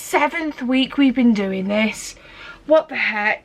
7th week we've been doing this. What the heck?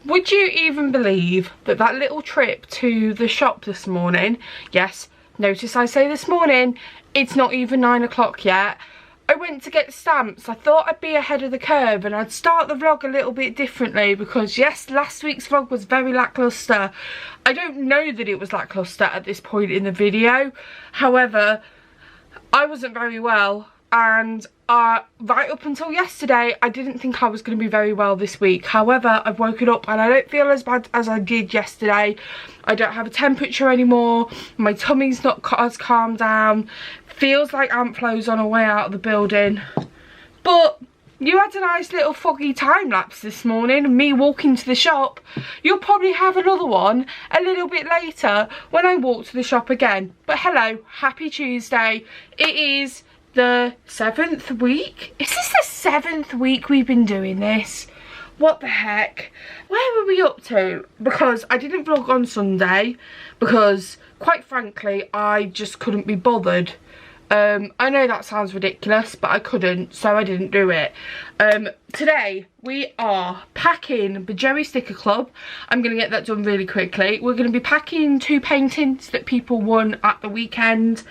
Would you even believe that that little trip to the shop this morning, yes, notice I say this morning, it's not even 9 o'clock yet. I went to get stamps. I thought I'd be ahead of the curve and I'd start the vlog a little bit differently because yes, last week's vlog was very lackluster. I don't know that it was lackluster at this point in the video. However, I wasn't very well, and right up until yesterday I didn't think I was going to be very well this week. However, I've woken up and I don't feel as bad as I did yesterday. I don't have a temperature anymore, my tummy's not as calmed down, feels like ant flows on our way out of the building. But you had a nice little foggy time lapse this morning of me walking to the shop. You'll probably have another one a little bit later when I walk to the shop again. But hello, happy Tuesday. It is the 7th week. Is this the 7th week we've been doing this? What the heck? Where were we up to? Because I didn't vlog on Sunday because quite frankly I just couldn't be bothered. I know that sounds ridiculous, but I couldn't, so I didn't do it. Today we are packing the Joey Sticker Club. I'm going to get that done really quickly. We're going to be packing 2 paintings that people won at the weekend,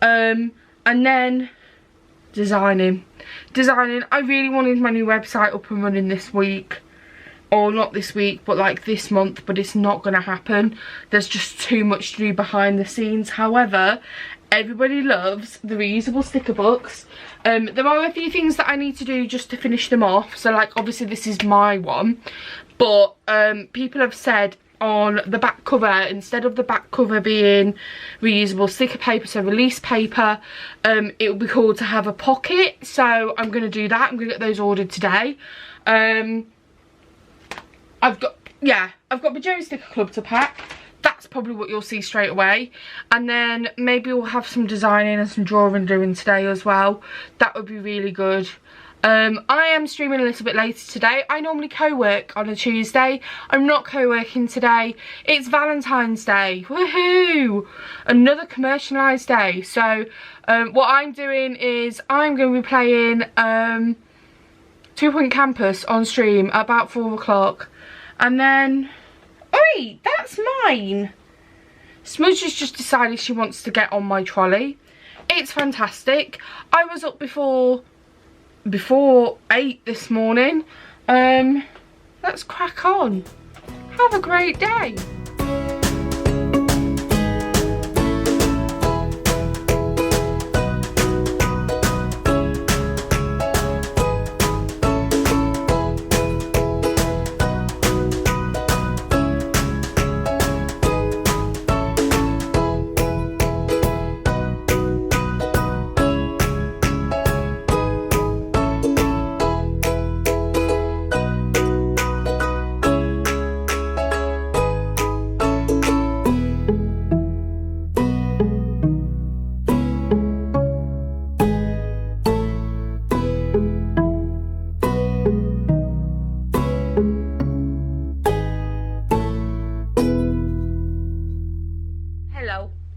and then designing. I really wanted my new website up and running this week, or not this week but like this month, but it's not going to happen. There's just too much to do behind the scenes. However, everybody loves the reusable sticker books. There are a few things that I need to do just to finish them off, so like obviously this is my one, but people have said on the back cover, instead of the back cover being reusable sticker paper, so release paper, it would be cool to have a pocket. So I'm going to do that. I'm going to get those ordered today. I've got the Joey Sticker Club to pack. That's probably what you'll see straight away, and then maybe we'll have some designing and some drawing doing today as well. That would be really good. I am streaming a little bit later today. I normally co-work on a Tuesday. I'm not co-working today. It's Valentine's Day. Woohoo! Another commercialised day. So what I'm doing is I'm going to be playing 2 Point Campus on stream at about 4 o'clock. And then... Oi! That's mine! Smudge has just decided she wants to get on my trolley. It's fantastic. I was up before 8 this morning. Let's crack on. Have a great day.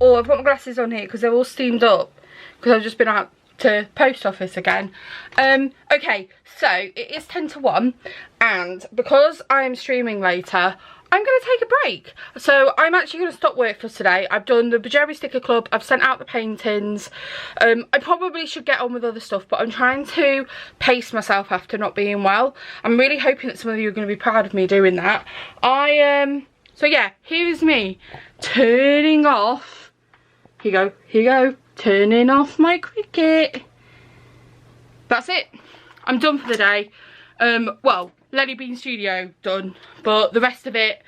Oh, I've got my glasses on here because they're all steamed up because I've just been out to post office again. Okay, so it is 10 to 1, and because I'm streaming later, I'm going to take a break. So I'm actually going to stop work for today. I've done the Joey Sticker Club, I've sent out the paintings. I probably should get on with other stuff, but I'm trying to pace myself after not being well. I'm really hoping that some of you are going to be proud of me doing that. So yeah, here's me turning off. Here you go, turning off my Cricut. That's it. I'm done for the day. Well, Lenny Bean Studio done, but the rest of it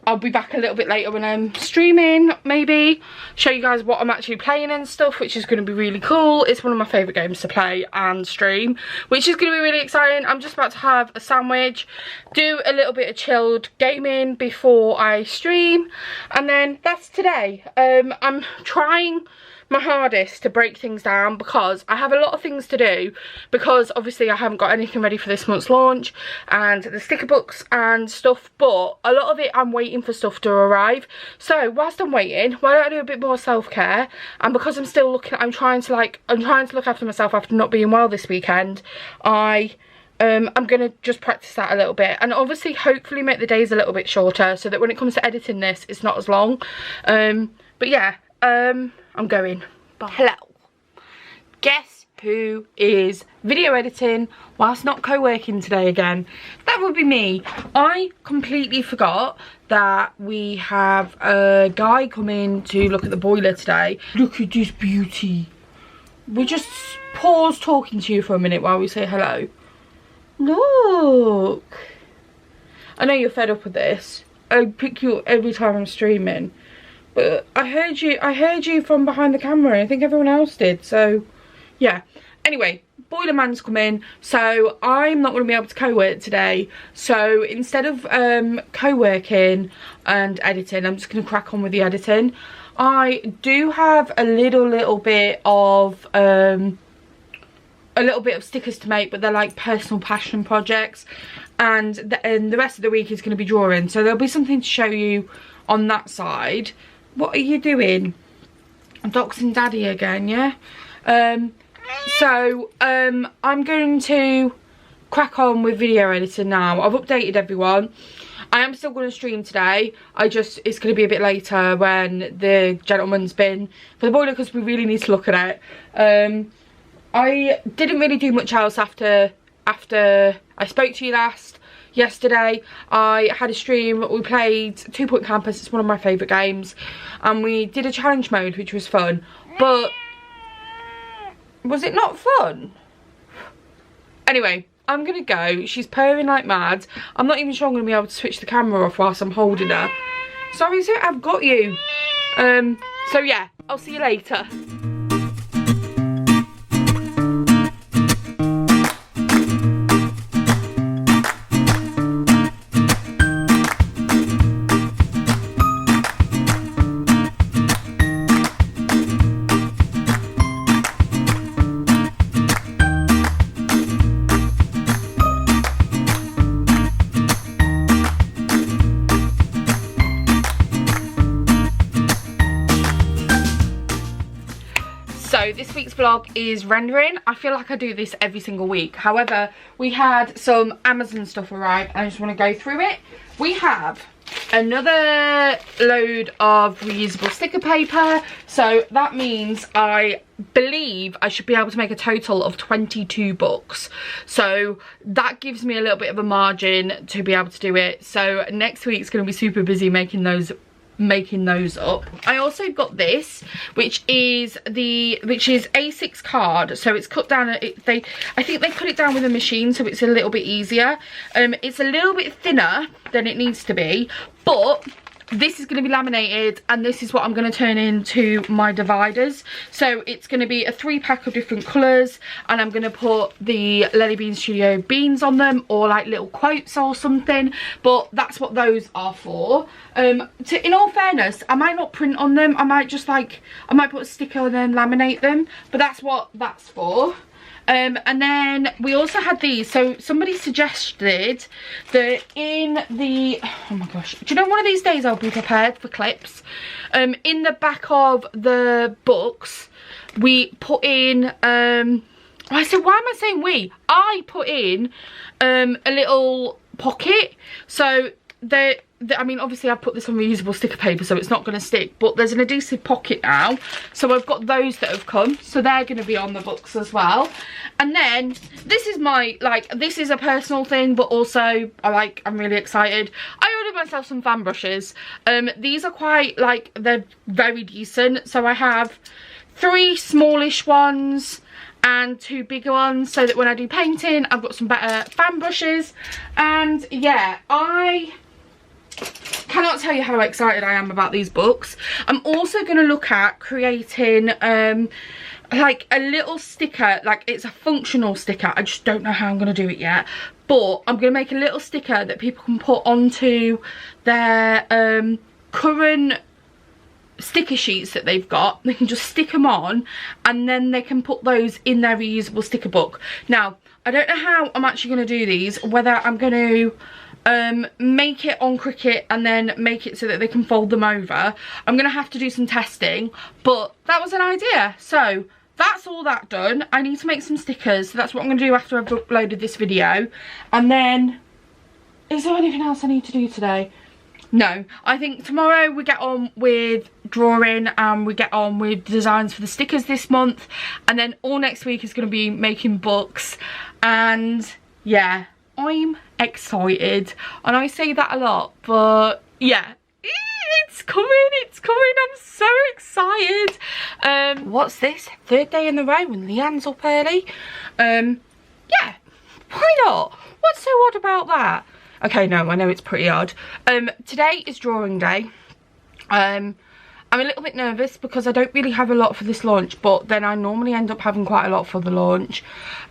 I'll be back a little bit later when I'm streaming, maybe show you guys what I'm actually playing and stuff, which is going to be really cool. It's one of my favourite games to play and stream, which is going to be really exciting. I'm just about to have a sandwich, do a little bit of chilled gaming before I stream, and then that's today. I'm trying my hardest to break things down because I have a lot of things to do, because obviously I haven't got anything ready for this month's launch and the sticker books and stuff, but a lot of it I'm waiting for stuff to arrive. So whilst I'm waiting, why don't I do a bit more self-care? And because I'm still looking, I'm trying to look after myself after not being well this weekend. I'm gonna just practice that a little bit, and obviously hopefully make the days a little bit shorter so that when it comes to editing this, it's not as long. But yeah, I'm going. Bye. Hello. Guess who is video editing whilst not co-working today again? That would be me. I completely forgot that we have a guy coming to look at the boiler today. Look at this beauty. We'll just pause talking to you for a minute while we say hello. Look. I know you're fed up with this. I pick you up every time I'm streaming. But I heard you from behind the camera. I think everyone else did, so yeah. Anyway, boiler man's come in, so I'm not going to be able to co-work today. So instead of co-working and editing, I'm just going to crack on with the editing. I do have a little bit of stickers to make, but they're like personal passion projects, and the rest of the week is going to be drawing. So there'll be something to show you on that side. What are you doing? Doxing daddy again, yeah? I'm going to crack on with video editing now. I've updated everyone. I am still going to stream today. It's going to be a bit later when the gentleman's been for the boiler, because we really need to look at it. I didn't really do much else after I spoke to you last. Yesterday I had a stream. We played 2 Point Campus. It's one of my favourite games, and we did a challenge mode, which was fun. But was it not fun? Anyway, I'm gonna go. She's purring like mad. I'm not even sure I'm gonna be able to switch the camera off whilst I'm holding her. Sorry, sir, I've got you. So yeah, I'll see you later. So this week's vlog is rendering. I feel like I do this every single week. However, we had some Amazon stuff arrive and I just want to go through it. We have another load of reusable sticker paper. So that means I believe I should be able to make a total of 22 books. So that gives me a little bit of a margin to be able to do it. So next week's going to be super busy making those up. I also got this, which is A6 card. So it's cut down. I think they cut it down with a machine, so it's a little bit easier. It's a little bit thinner than it needs to be, but this is going to be laminated, and this is what I'm going to turn into my dividers. So it's going to be a 3-pack of different colours, and I'm going to put the Lily Bean Studio beans on them, or like little quotes or something, but that's what those are for. In all fairness, I might not print on them. I might put a sticker and then laminate them, but that's what that's for. And then we also had these. So somebody suggested that in the, oh my gosh, do you know, one of these days I'll be prepared for clips. In the back of the books we put in, I said, why am I saying we? I put in a little pocket. So I mean, obviously I've put this on reusable sticker paper, so it's not going to stick, but there's an adhesive pocket now. So I've got those that have come, so they're going to be on the books as well. And then this is my, this is a personal thing, but also I'm really excited. I ordered myself some fan brushes. These are quite, they're very decent. So I have 3 smallish ones and 2 bigger ones, so that when I do painting I've got some better fan brushes. And yeah, cannot tell you how excited I am about these books. I'm also going to look at creating like a little sticker, like it's a functional sticker. I just don't know how I'm going to do it yet, but I'm going to make a little sticker that people can put onto their current sticker sheets that they've got. They can just stick them on and then they can put those in their reusable sticker book. Now, I don't know how I'm actually going to do these, whether I'm going to make it on Cricut and then make it so that they can fold them over. I'm going to have to do some testing, but that was an idea. So that's all that done. I need to make some stickers, so that's what I'm going to do after I've uploaded this video. And then, is there anything else I need to do today? No, I think tomorrow we get on with drawing and we get on with designs for the stickers this month, and then all next week is going to be making books. And yeah, I'm excited, and I say that a lot, but yeah, it's coming, I'm so excited. What's this? 3rd day in a row and Leanne's up early. Yeah, why not? What's so odd about that? Okay, no, I know it's pretty odd. Today is drawing day. I'm a little bit nervous because I don't really have a lot for this launch, but then I normally end up having quite a lot for the launch.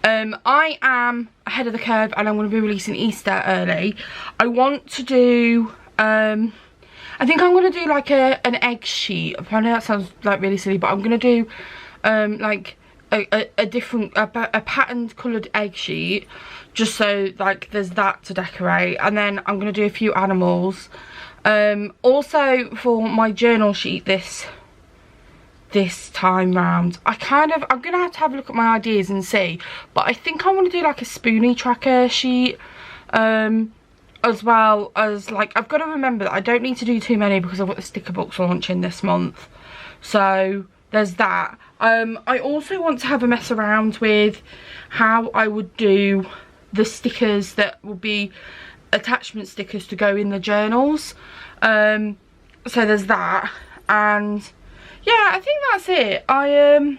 I am ahead of the curve and I'm going to be releasing Easter early. I want to do, I think I'm going to do like an egg sheet. I know that sounds like really silly, but I'm going to do like a different, a patterned coloured egg sheet, just so like there's that to decorate. And then I'm going to do a few animals. Also for my journal sheet this time round, I'm gonna have a look at my ideas and see, but I think I want to do like a spoonie tracker sheet, as well as, like, I've got to remember that I don't need to do too many because I've got the sticker books launching this month, so there's that. I also want to have a mess around with how I would do the stickers that will be attachment stickers to go in the journals. So there's that, and yeah, I think that's it. I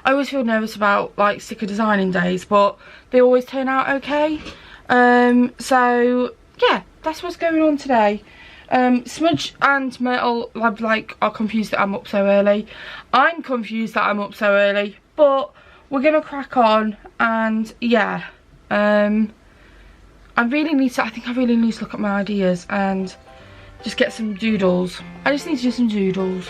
always feel nervous about like sticker designing days, but they always turn out okay. So yeah, that's what's going on today. Smudge and Myrtle are confused that I'm up so early. I'm confused that I'm up so early, but we're gonna crack on. And yeah, I think I really need to look at my ideas and just get some doodles. I just need to do some doodles.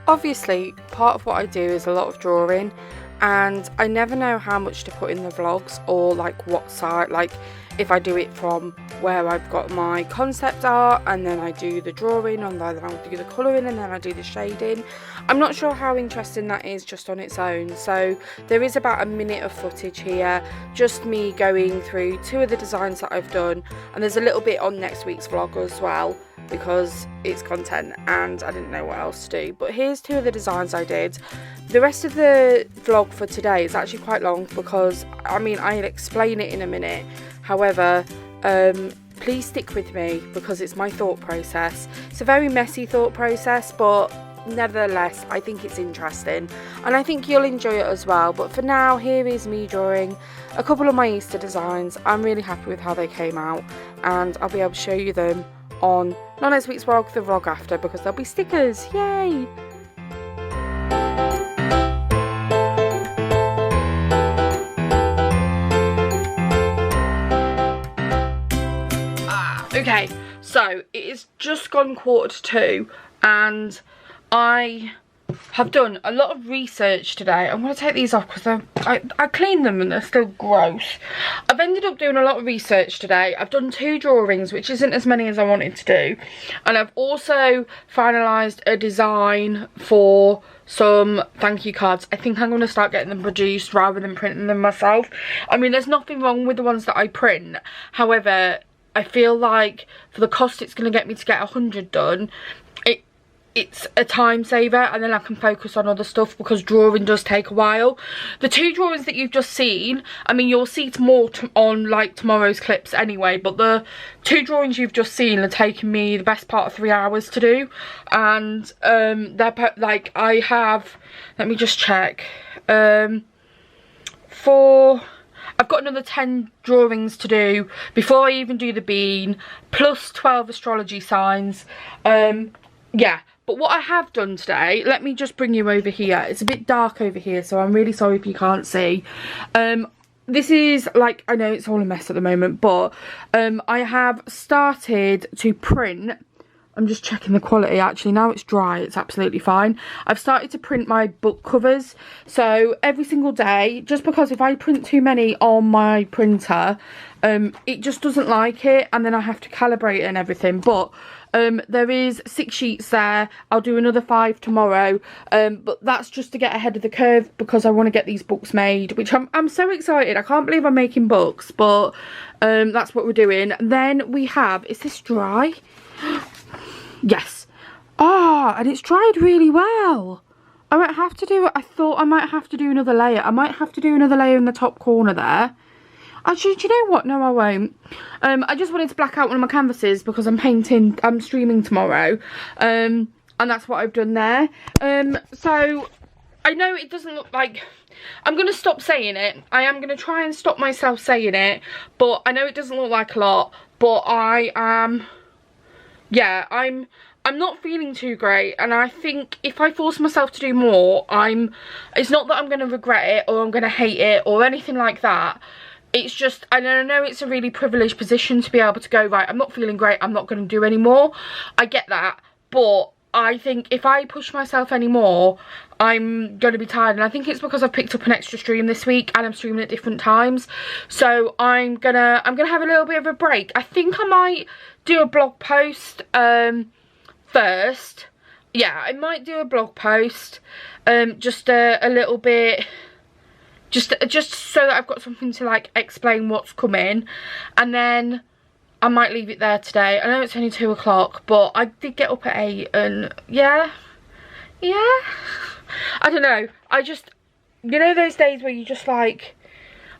Obviously, part of what I do is a lot of drawing, and I never know how much to put in the vlogs, or like what side, like if I do it from where I've got my concept art and then I do the drawing, and then I'll do the colouring and then I do the shading. I'm not sure how interesting that is just on its own, so there is about a minute of footage here, just me going through 2 of the designs that I've done, and there's a little bit on next week's vlog as well because it's content and I didn't know what else to do. But here's 2 of the designs I did. The rest of the vlog for today is actually quite long because, I mean, I'll explain it in a minute. However, please stick with me because it's my thought process. It's a very messy thought process, but nevertheless, I think it's interesting and I think you'll enjoy it as well. But for now, here is me drawing a couple of my Easter designs. I'm really happy with how they came out, and I'll be able to show you them on not next week's vlog, the vlog after, because there'll be stickers. Yay! Okay, so it is just gone 1:45 and I have done a lot of research today. I'm going to take these off because I cleaned them and they're still gross. I've ended up doing a lot of research today. I've done 2 drawings, which isn't as many as I wanted to do, and I've also finalised a design for some thank you cards. I think I'm going to start getting them produced rather than printing them myself. I mean, there's nothing wrong with the ones that I print, however, I feel like for the cost it's going to get me to get 100 done, it's a time saver, and then I can focus on other stuff, because drawing does take a while. The 2 drawings that you've just seen, I mean, you'll see more on like tomorrow's clips anyway, but the 2 drawings you've just seen are taking me the best part of 3 hours to do. And they're like, I have, let me just check, I've got another 10 drawings to do before I even do the bean, plus 12 astrology signs. Yeah, but what I have done today, let me just bring you over here. It's a bit dark over here, so I'm really sorry if you can't see. This is, like, I know it's all a mess at the moment, but I have started to print. I'm just checking the quality. Actually, now it's dry, it's absolutely fine. I've started to print my book covers, so every single day, just because if I print too many on my printer, it just doesn't like it, and then I have to calibrate it and everything. But there is 6 sheets there. I'll do another 5 tomorrow, but that's just to get ahead of the curve, because I want to get these books made, which I'm so excited. I can't believe I'm making books, but that's what we're doing. And then we have, is this dry? Yes. Ah, and it's dried really well. I might have to do, I thought I might have to do another layer. I might have to do another layer in the top corner there. Actually, do you know what? No, I won't. I just wanted to black out one of my canvases because I'm streaming tomorrow. And that's what I've done there. So, I know it doesn't look like, I'm going to stop saying it. I am going to try and stop myself saying it. But I know it doesn't look like a lot. But I am, yeah, I'm not feeling too great, and I think if I force myself to do more, it's not that I'm going to regret it or I'm going to hate it or anything like that. It's just, I know it's a really privileged position to be able to go, right, I'm not feeling great, I'm not going to do any more. I get that, but I think if I push myself anymore, I'm going to be tired. And I think it's because I've picked up an extra stream this week and I'm streaming at different times. So I'm gonna have a little bit of a break. I think I might do a blog post first. Yeah, I might do a blog post, just a little bit, just so that I've got something to like explain what's coming, and then I might leave it there today. I know it's only 2 o'clock, but I did get up at 8, and yeah, I don't know. I just, you know those days where you just like,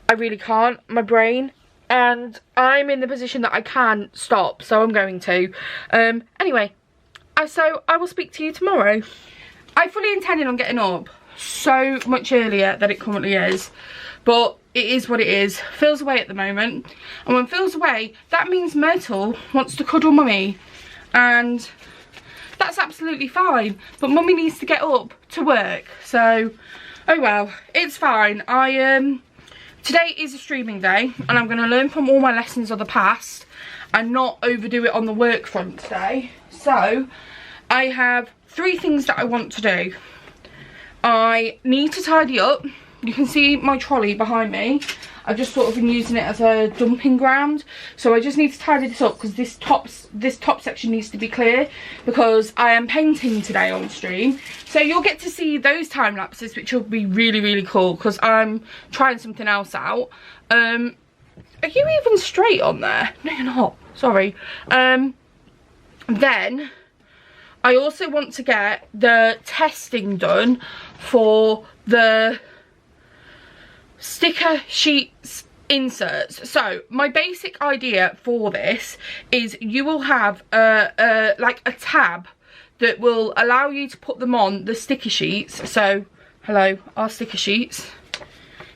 I really can't, my brain. And I'm in the position that I can stop, so I'm going to. Anyway, so I will speak to you tomorrow. I fully intended on getting up so much earlier than it currently is, but it is what it is. Phil's away at the moment, and when Phil's away, that means Myrtle wants to cuddle Mummy, and that's absolutely fine. But Mummy needs to get up to work, so oh well, it's fine. Today is a streaming day, and I'm going to learn from all my lessons of the past and not overdo it on the work front today. So, I have 3 things that I want to do. I need to tidy up. You can see my trolley behind me. I've just sort of been using it as a dumping ground. So I just need to tidy this up, because this top section needs to be clear, because I am painting today on stream. So you'll get to see those time lapses, which will be really, really cool, because I'm trying something else out. Are you even straight on there? No, you're not. Sorry. Then I also want to get the testing done for the sticker sheets inserts. So my basic idea for this is you will have like a tab that will allow you to put them on the sticker sheets. So hello, our sticker sheets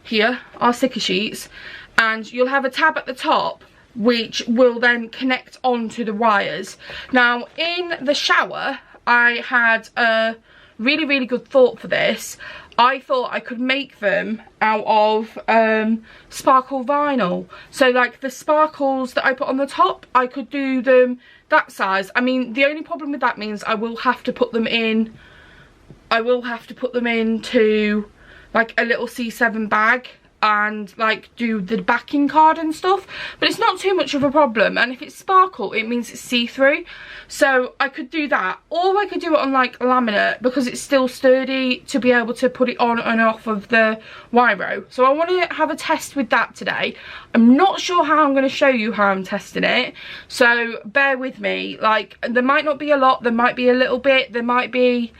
here, our sticker sheets, and you'll have a tab at the top which will then connect onto the wires. Now in the shower I had a really, really good thought for this. I thought I could make them out of sparkle vinyl. So like the sparkles that I put on the top, I could do them that size. I mean, the only problem with that means I will have to put them in, into like a little C7 bag. and like do the backing card and stuff, but it's not too much of a problem. And if it's sparkle, it means it's see-through, so I could do that, or I could do it on like laminate because it's still sturdy to be able to put it on and off of the wiro. So I want to have a test with that today. I'm not sure how I'm going to show you how I'm testing it, so bear with me. Like, there might not be a lot, there might be a little bit, there might be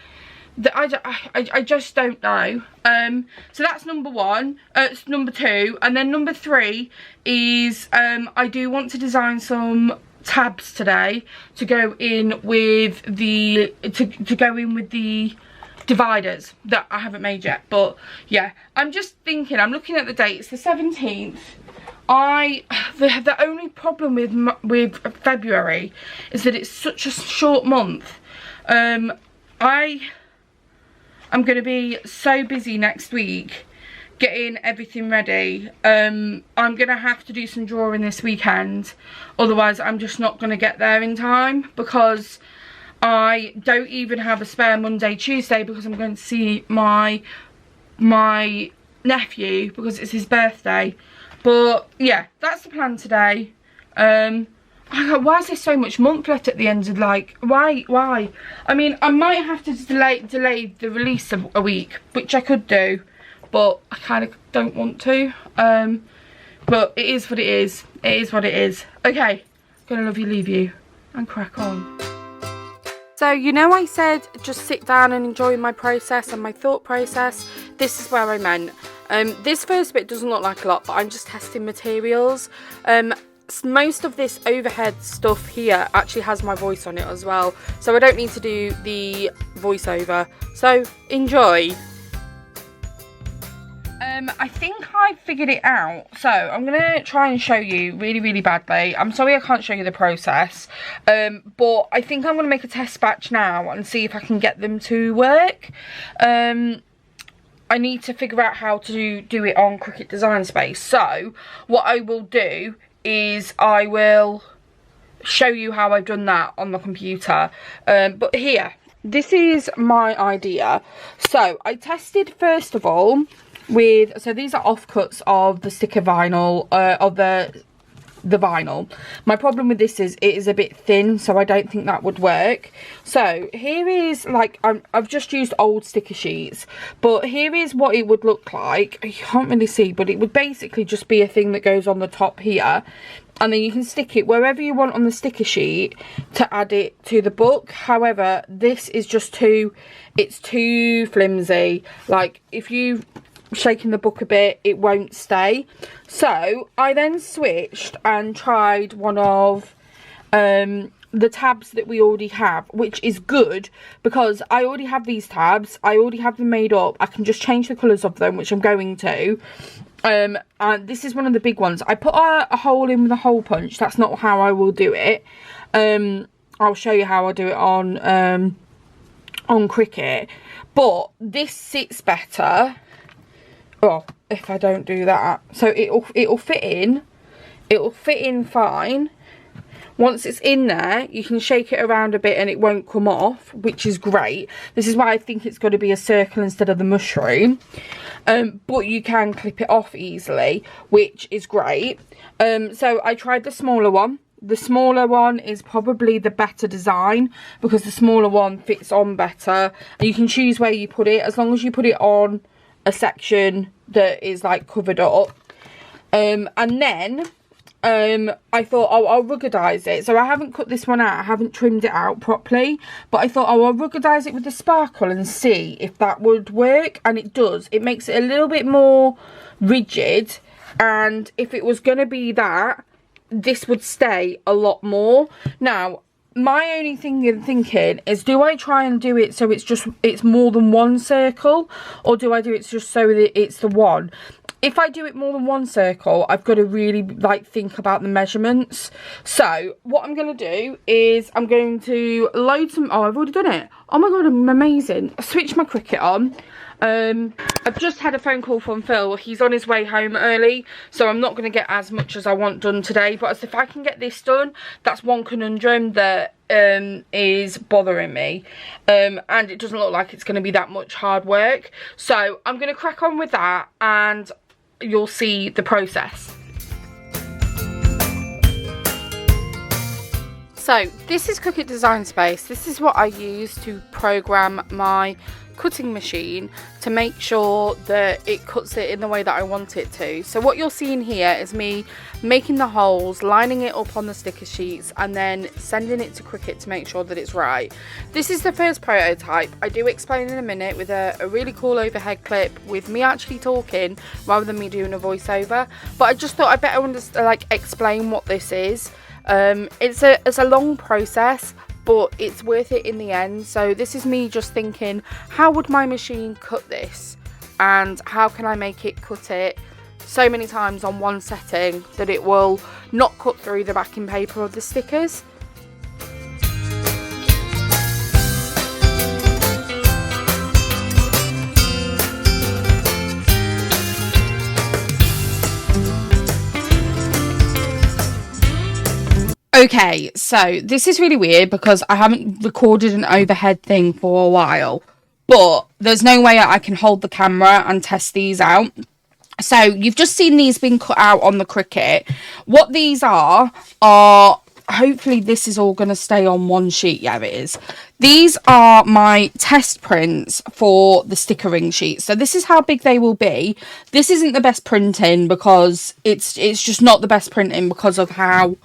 I just don't know. So that's number one. It's number two, and then number three is I do want to design some tabs today to go in with the to go in with the dividers that I haven't made yet. But yeah, I'm just thinking, I'm looking at the date, it's the 17th. The only problem with February is that it's such a short month. I'm going to be so busy next week getting everything ready. I'm going to have to do some drawing this weekend, otherwise I'm just not going to get there in time, because I don't even have a spare Monday, Tuesday, because I'm going to see my nephew because it's his birthday. But yeah, that's the plan today. Why is there so much month left at the end of, like, why? I mean, I might have to delay the release of a week, which I could do, but I kind of don't want to. But it is what it is. It is what it is. Okay, gonna love you, leave you, and crack on. So, you know, I said just sit down and enjoy my process and my thought process. This is where I meant. This first bit doesn't look like a lot, but I'm just testing materials. Most of this overhead stuff here actually has my voice on it as well, so I don't need to do the voiceover, so enjoy. I think I figured it out, so I'm gonna try and show you really badly. I'm sorry I can't show you the process, but I think I'm gonna make a test batch now and see if I can get them to work. I need to figure out how to do it on Cricut Design Space, so what I will do is I will show you how I've done that on the computer. But here, this is my idea. So I tested first of all with, so these are offcuts of the sticker vinyl, of the vinyl. My problem with this is it is a bit thin, so I don't think that would work. So here is, like, I've just used old sticker sheets, but here is what it would look like. You can't really see, but it would basically just be a thing that goes on the top here, and then you can stick it wherever you want on the sticker sheet to add it to the book. However, this is just it's too flimsy. Like, if you shaking the book a bit, it won't stay. So I then switched and tried one of the tabs that we already have, which is good because I already have these tabs, I already have them made up. I can just change the colours of them, which I'm going to. And this is one of the big ones. I put a hole in with a hole punch. That's not how I will do it. I'll show you how I do it on Cricut, but this sits better. Oh, if I don't do that, so it'll fit in fine. Once it's in there, you can shake it around a bit and it won't come off, which is great. This is why I think it's got to be a circle instead of the mushroom. But you can clip it off easily, which is great. So I tried the smaller one. The smaller one is probably the better design because the smaller one fits on better. And you can choose where you put it, as long as you put it on a section that is like covered up. And then I thought, oh, I'll ruggedize it. So I haven't cut this one out, I haven't trimmed it out properly, but I thought, oh, I'll ruggedize it with the sparkle and see if that would work. And it does. It makes it a little bit more rigid, and if it was going to be that, this would stay a lot more. Now, my only thing in thinking is, do I try and do it so it's more than one circle, or do I do it just so that it's the one? If I do it more than one circle, I've got to really like think about the measurements. So what I'm going to do is I'm going to load some, oh, I've already done it. Oh my god, I'm amazing. I switched my Cricut on. I've just had a phone call from Phil. He's on his way home early, so I'm not going to get as much as I want done today. But if I can get this done, that's one conundrum that is bothering me. And it doesn't look like it's going to be that much hard work. So I'm going to crack on with that, and you'll see the process. So this is Cricut Design Space. This is what I use to program my cutting machine to make sure that it cuts it in the way that I want it to. So what you're seeing here is me making the holes, lining it up on the sticker sheets, and then sending it to Cricut to make sure that it's right. This is the first prototype. I do explain in a minute with a really cool overhead clip with me actually talking rather than me doing a voiceover, but I just thought I better explain what this is. It's a long process, but it's worth it in the end. So this is me just thinking, how would my machine cut this, and how can I make it cut it so many times on one setting that it will not cut through the backing paper of the stickers. Okay, so this is really weird because I haven't recorded an overhead thing for a while, but there's no way I can hold the camera and test these out. So you've just seen these being cut out on the Cricut. What these are hopefully this is all going to stay on one sheet. Yeah, it is. These are my test prints for the sticker ring sheet. So this is how big they will be. This isn't the best printing because it's just not the best printing because of how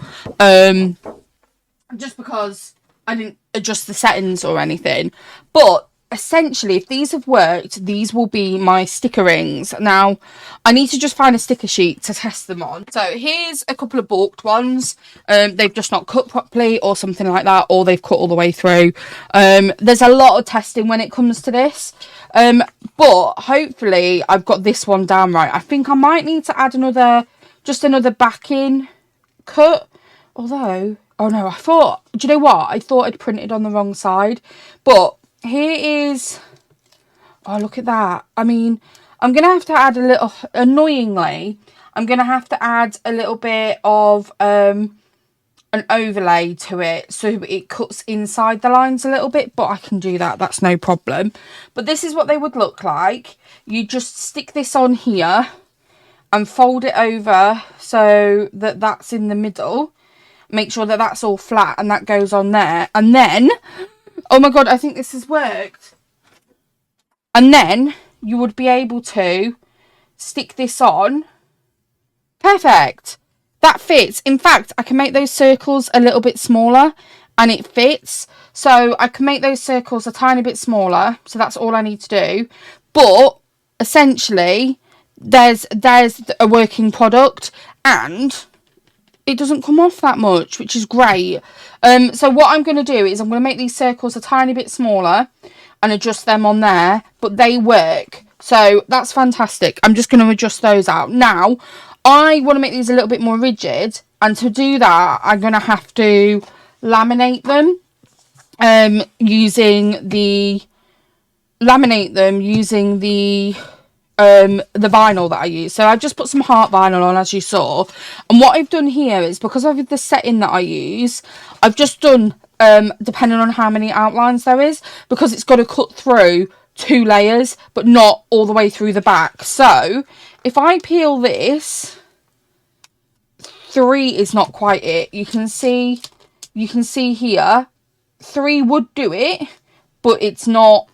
just because I didn't adjust the settings or anything. But essentially, if these have worked, these will be my sticker rings. Now, I need to just find a sticker sheet to test them on. So here's a couple of balked ones. They've just not cut properly or something like that, or they've cut all the way through. There's a lot of testing when it comes to this. But hopefully I've got this one down right. I think I might need to add another backing cut. Although, oh no, do you know what? I thought I'd printed on the wrong side. But here is, oh look at that. I mean, I'm going to have to add a little, annoyingly, I'm going to have to add a little bit of an overlay to it so it cuts inside the lines a little bit, but I can do that, that's no problem. But this is what they would look like. You just stick this on here and fold it over so that that's in the middle. Make sure that that's all flat and that goes on there. And then, oh my god, I think this has worked. And then you would be able to stick this on. Perfect. That fits. In fact, I can make those circles a little bit smaller and it fits. So I can make those circles a tiny bit smaller. So that's all I need to do. But essentially, there's a working product and it doesn't come off that much, which is great. So what I'm going to do is I'm going to make these circles a tiny bit smaller and adjust them on there, but they work. So that's fantastic. I'm just going to adjust those out. Now, I want to make these a little bit more rigid, and to do that, I'm going to have to laminate them using the vinyl that I use. So I've just put some heart vinyl on, as you saw, and what I've done here is, because of the setting that I use, I've just done depending on how many outlines there is, because it's got to cut through 2 layers but not all the way through the back. So if I peel this, 3 is not quite it. You can see here 3 would do it, but it's not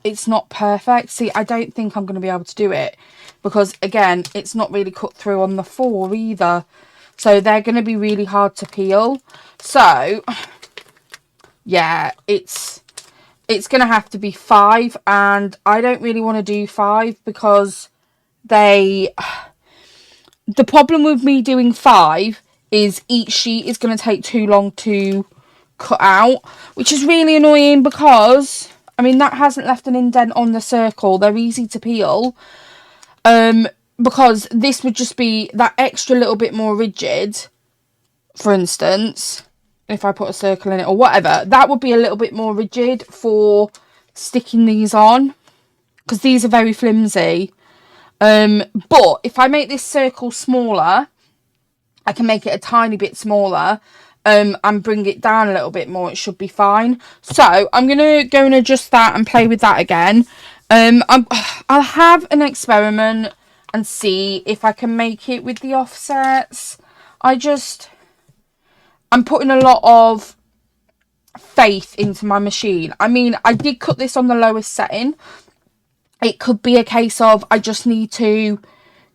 perfect. See, I don't think I'm going to be able to do it because, again, it's not really cut through on the 4 either. So they're going to be really hard to peel. So, yeah, it's going to have to be 5. And I don't really want to do 5 because the problem with me doing 5 is each sheet is going to take too long to cut out, which is really annoying because, I mean, that hasn't left an indent on the circle. They're easy to peel. Because this would just be that extra little bit more rigid. For instance, if I put a circle in it or whatever, that would be a little bit more rigid for sticking these on, because these are very flimsy. But if I make this circle smaller, I can make it a tiny bit smaller and bring it down a little bit more. It should be fine. So I'm going to go and adjust that and play with that again. I'll have an experiment and see if I can make it with the offsets. I'm putting a lot of faith into my machine. I mean, I did cut this on the lowest setting. It could be a case of I just need to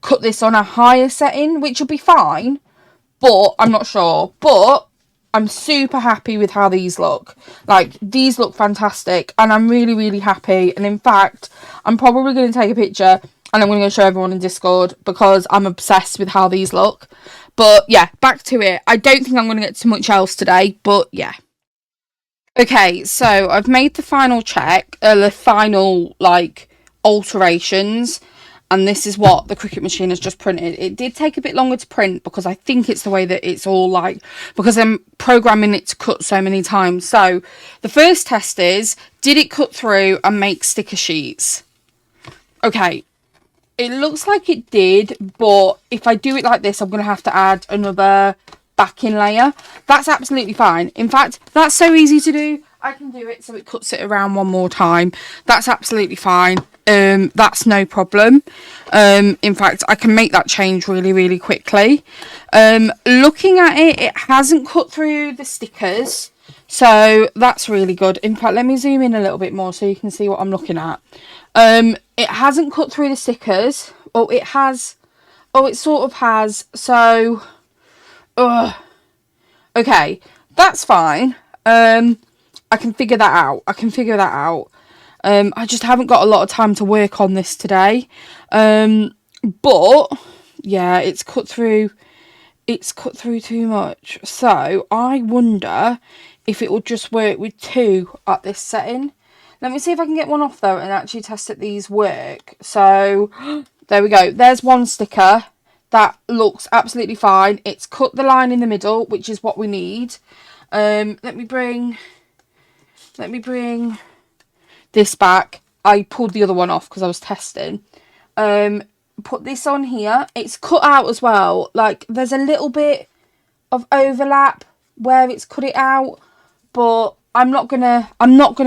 cut this on a higher setting, which will be fine, but I'm not sure. But I'm super happy with how these look. Like, these look fantastic, and I'm really, really happy. And in fact, I'm probably going to take a picture and I'm going to go show everyone in Discord because I'm obsessed with how these look. But yeah, back to it. I don't think I'm going to get too much else today, but yeah. Okay, so I've made the final check, the final, like, alterations, and this is what the Cricut machine has just printed. It did take a bit longer to print because I think it's the way that it's all, like, because I'm programming it to cut so many times. So the first test is, did it cut through and make sticker sheets? Okay, it looks like it did, but if I do it like this, I'm going to have to add another backing layer. That's absolutely fine. In fact, that's so easy to do. I can do it so it cuts it around one more time. That's absolutely fine. That's no problem. In fact, I can make that change really, really quickly. Looking at it, it hasn't cut through the stickers, so that's really good. In fact, let me zoom in a little bit more so you can see what I'm looking at. It hasn't cut through the stickers. Oh, it has. Oh, it sort of has. So, okay, that's fine. I can figure that out. I just haven't got a lot of time to work on this today. But yeah, it's cut through too much. So I wonder if it will just work with 2 at this setting. Let me see if I can get one off though and actually test that these work. So there we go. There's one sticker. That looks absolutely fine. It's cut the line in the middle, which is what we need. Let me bring this back. I pulled the other one off because I was testing. Put this on here. It's cut out as well. Like, there's a little bit of overlap where it's cut it out, but I'm not gonna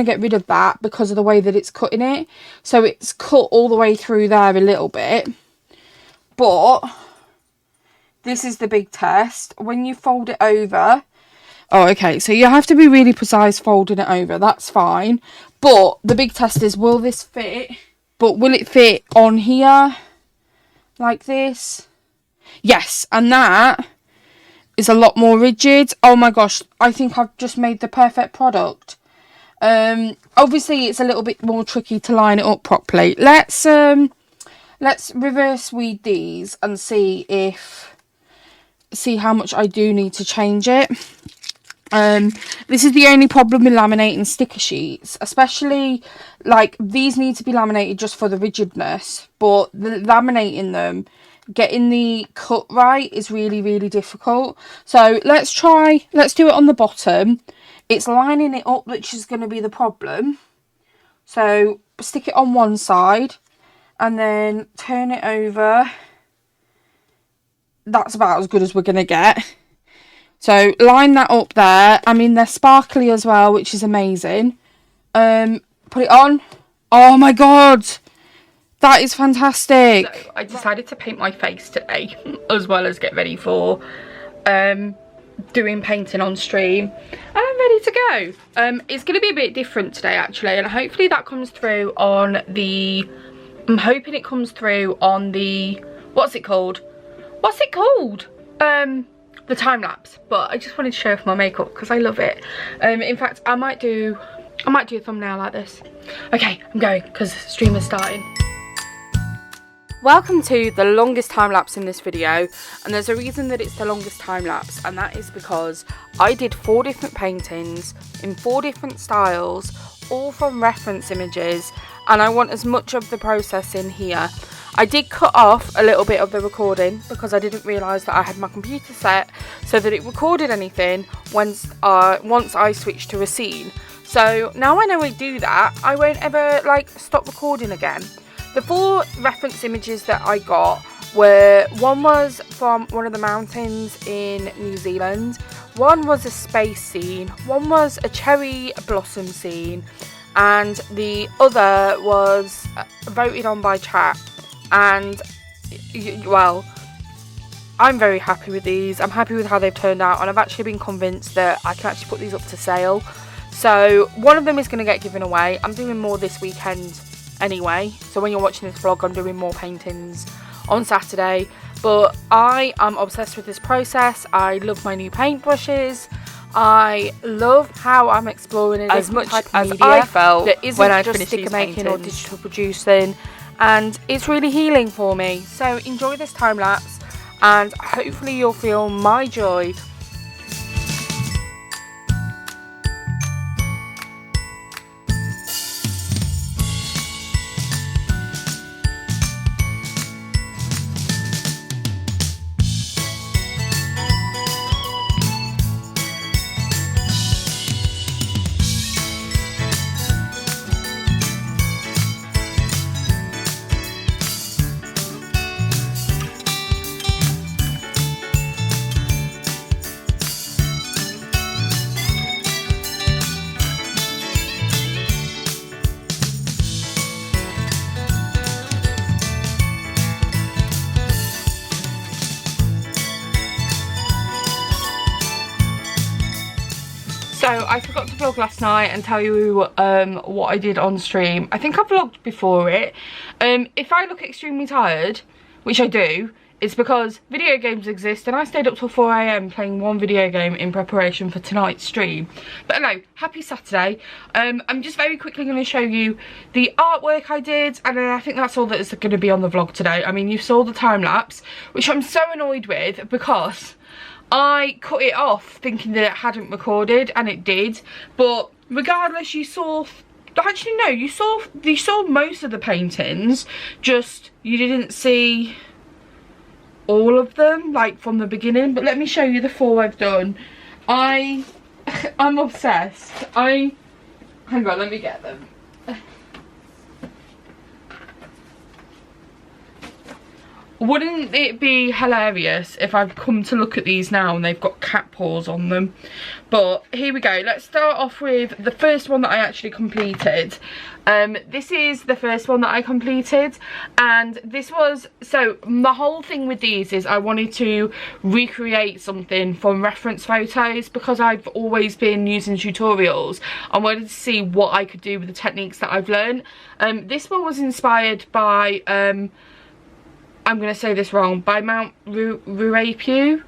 get rid of that because of the way that it's cutting it. So it's cut all the way through there a little bit. But this is the big test. When you fold it over, oh, okay, so you have to be really precise folding it over. That's fine. But the big test is, will this fit? But will it fit on here? Like this? Yes, and that is a lot more rigid. Oh my gosh, I think I've just made the perfect product. Obviously, it's a little bit more tricky to line it up properly. Let's reverse weed these and see how much I do need to change it. This is the only problem with laminating sticker sheets, especially like these need to be laminated just for the rigidness, but laminating them, getting the cut right is really, really difficult. So let's do it on the bottom. It's lining it up which is going to be the problem. So stick it on one side and then turn it over. That's about as good as we're going to get. So line that up there. I mean, they're sparkly as well, which is amazing. Put it on. Oh my god, that is fantastic. So I decided to paint my face today as well as get ready for doing painting on stream, and I'm ready to go. It's going to be a bit different today actually, and hopefully that comes through on the, I'm hoping it comes through on the, what's it called, the time lapse. But I just wanted to show off my makeup because I love it. In fact, I might do a thumbnail like this. Okay, I'm going because stream is starting. Welcome to the longest time lapse in this video, and there's a reason that it's the longest time lapse, and that is because I did 4 different paintings in 4 different styles, all from reference images, and I want as much of the process in here. I did cut off a little bit of the recording because I didn't realise that I had my computer set so that it recorded anything once I switched to a scene. So now I know I do that, I won't ever like stop recording again. The 4 reference images that I got were, one was from one of the mountains in New Zealand, one was a space scene, one was a cherry blossom scene, and the other was voted on by chat. And well, I'm very happy with these. I'm happy with how they've turned out, and I've actually been convinced that I can actually put these up to sale. So one of them is going to get given away. I'm doing more this weekend anyway, so when you're watching this vlog, I'm doing more paintings on Saturday. But I am obsessed with this process. I love my new paintbrushes. I love how I'm exploring it as much as I felt that isn't when I just sticker making or digital producing, and it's really healing for me. So enjoy this time lapse, and hopefully you'll feel my joy. So I forgot to vlog last night and tell you what I did on stream. I think I vlogged before it. If I look extremely tired, which I do, it's because video games exist and I stayed up till 4 AM playing one video game in preparation for tonight's stream. But hello, happy Saturday. I'm just very quickly going to show you the artwork I did, and then I think that's all that is going to be on the vlog today. I mean, you saw the time lapse, which I'm so annoyed with because I cut it off thinking that it hadn't recorded, and it did. But regardless, you saw, actually no, you saw most of the paintings, just you didn't see all of them like from the beginning. But let me show you the 4 I've done. I'm obsessed. Hang on, let me get them. Wouldn't it be hilarious if I've come to look at these now and they've got cat paws on them? But here we go. Let's start off with the first one that I actually completed. This is the first one that I completed, and this was, so the whole thing with these is I wanted to recreate something from reference photos, because I've always been using tutorials. I wanted to see what I could do with the techniques that I've learned. This one was inspired by I'm going to say this wrong, by Mount Ruapehu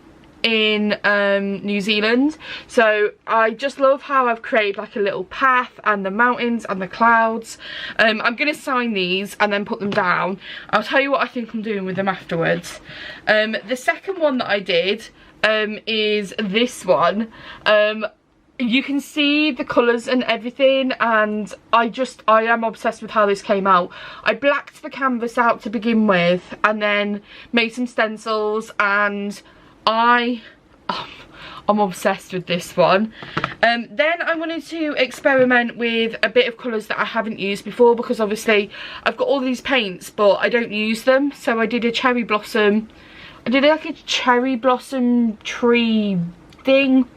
in New Zealand. So I just love how I've created like a little path and the mountains and the clouds. I'm going to sign these and then put them down. I'll tell you what I think I'm doing with them afterwards. The second one that I did is this one. You can see the colours and everything, and I am obsessed with how this came out. I blacked the canvas out to begin with and then made some stencils, and I'm obsessed with this one. Then I wanted to experiment with a bit of colours that I haven't used before, because obviously I've got all these paints but I don't use them. So I did a cherry blossom. I did like a cherry blossom tree thing.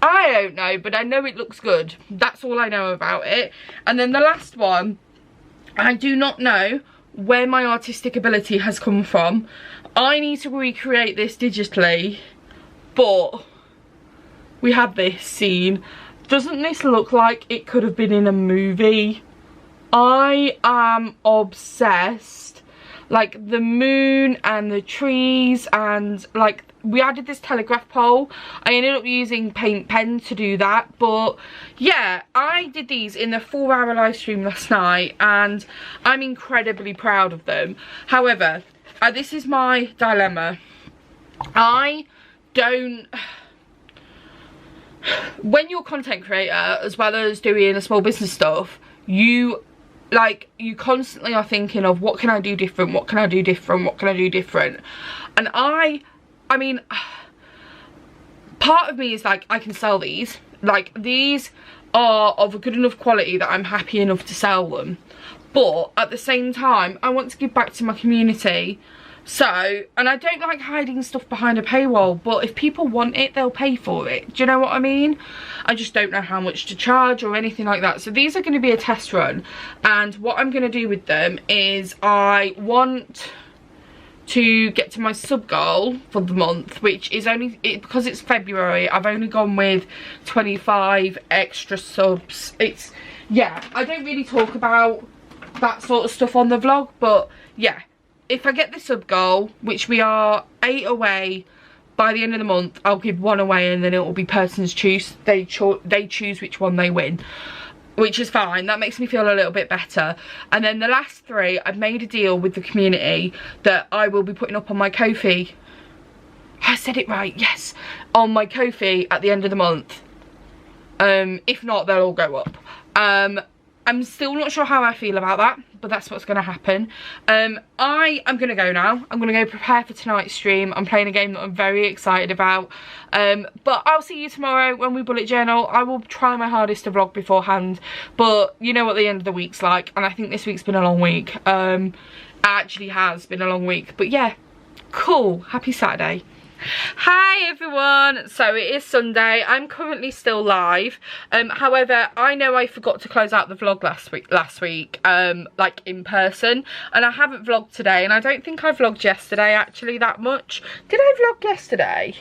I don't know, but I know it looks good. That's all I know about it. And then the last one, I do not know where my artistic ability has come from. I need to recreate this digitally, but we have this scene. Doesn't this look like it could have been in a movie? I am obsessed. Like the moon and the trees, and like we added this telegraph pole. I ended up using paint pen to do that, but yeah, I did these in the 4-hour live stream last night and I'm incredibly proud of them. However, this is my dilemma. I don't, when you're a content creator as well as doing a small business stuff, you constantly are thinking of what can I do different, what can I do different, what can I do different. And I mean, part of me is like, I can sell these. Like, these are of a good enough quality that I'm happy enough to sell them. But at the same time, I want to give back to my community. So, and I don't like hiding stuff behind a paywall, but if people want it, they'll pay for it. Do you know what I mean? I just don't know how much to charge or anything like that. So these are going to be a test run. And what I'm going to do with them is I want to get to my sub goal for the month, which is only because it's February. I've only gone with 25 extra subs. It's, yeah, I don't really talk about that sort of stuff on the vlog, but yeah, if I get the sub goal, which we are 8 away by the end of the month, I'll give 1 away, and then it will be person's choose. They choose which one they win, which is fine. That makes me feel a little bit better. And then the last 3, I've made a deal with the community that I will be putting up on my Ko-fi. I said it right, yes, on my Ko-fi at the end of the month. If not, they'll all go up. I'm still not sure how I feel about that, but that's what's going to happen. I am going to go now. I'm going to go prepare for tonight's stream. I'm playing a game that I'm very excited about. But I'll see you tomorrow when we bullet journal. I will try my hardest to vlog beforehand, but you know what the end of the week's like, and I think this week's been a long week. Actually has been a long week, but yeah, cool. Happy Saturday. Hi everyone, so it is Sunday. I'm currently still live. However, I know I forgot to close out the vlog last week, like in person, and I haven't vlogged today, and I don't think I vlogged yesterday actually that much. Did I vlog yesterday?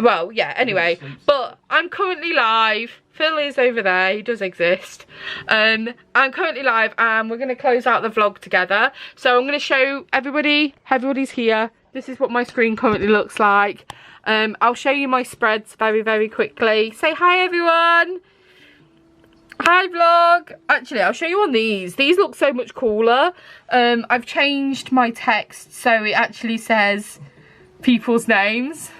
Well, yeah, anyway, but I'm currently live. Phil is over there, he does exist. I'm currently live, and we're going to close out the vlog together. So I'm going to show everybody's here. This is what my screen currently looks like. I'll show you my spreads very, very quickly. Say hi, everyone. Hi, vlog. Actually, I'll show you on these. These look so much cooler. I've changed my text so it actually says people's names.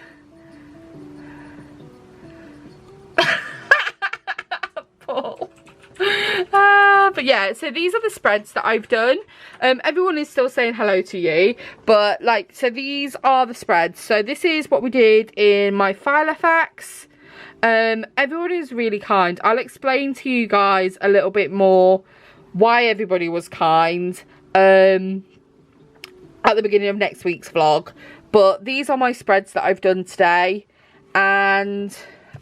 Paul. But yeah, so these are the spreads that I've done. Everyone is still saying hello to you, but like, so these are the spreads. So this is what we did in my Filofax. Everyone is really kind. I'll explain to you guys a little bit more why everybody was kind at the beginning of next week's vlog. But these are my spreads that I've done today, and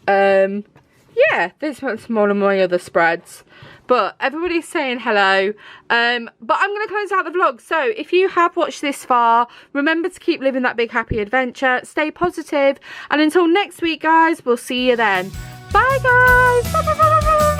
yeah, this one's one of my other spreads. But everybody's saying hello. But I'm going to close out the vlog. So if you have watched this far, remember to keep living that big happy adventure. Stay positive. And until next week, guys, we'll see you then. Bye, guys. Bye, bye, bye, bye.